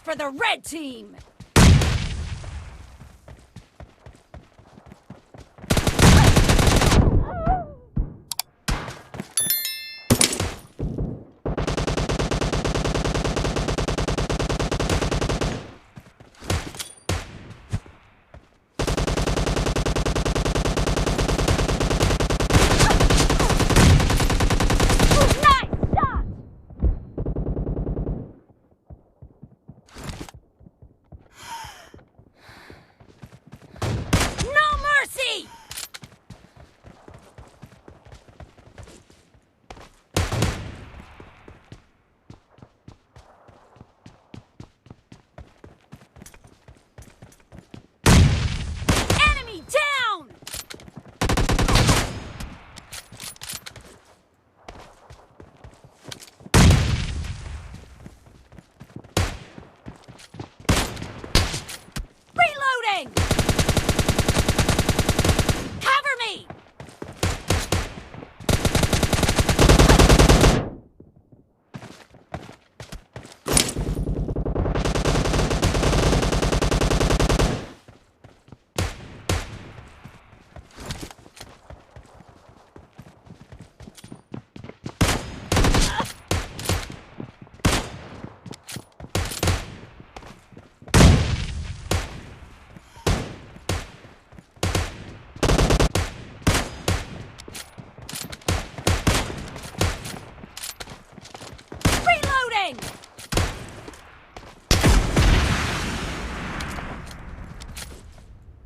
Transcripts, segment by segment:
for the red team!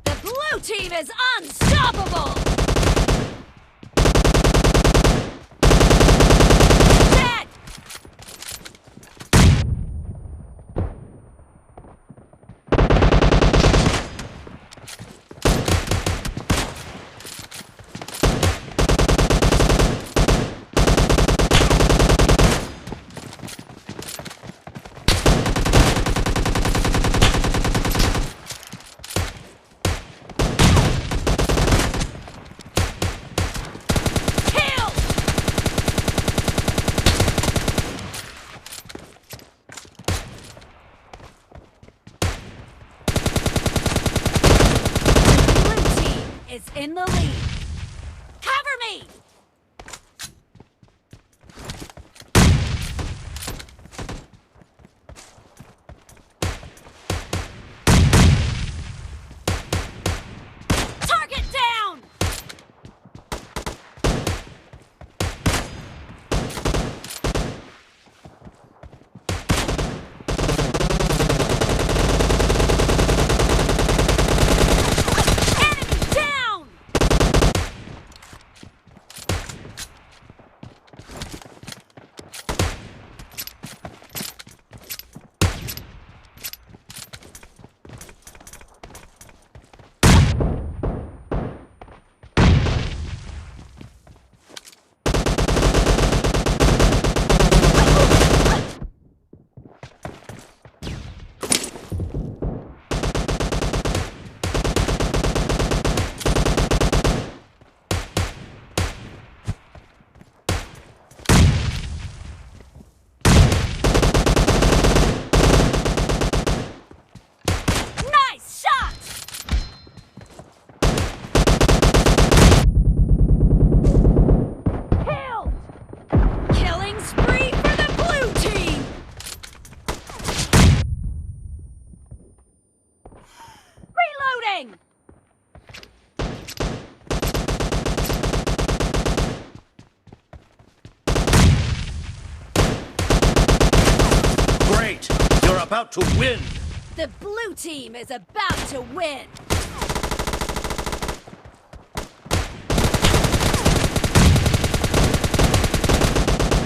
The blue team is unstoppable! Dead! Is in the lead. Cover me! Target down! Great! You're about to win! The blue team is about to win!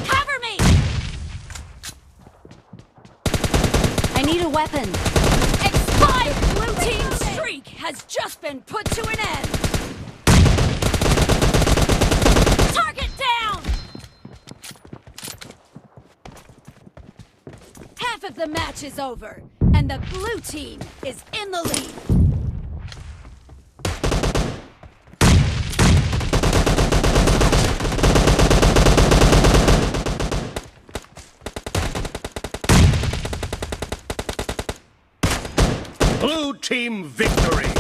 Cover me! I need a weapon. Expired! Blue team's streak has just been put to an end! Target down! Half of the match is over, and the blue team is in the lead. Blue team victory!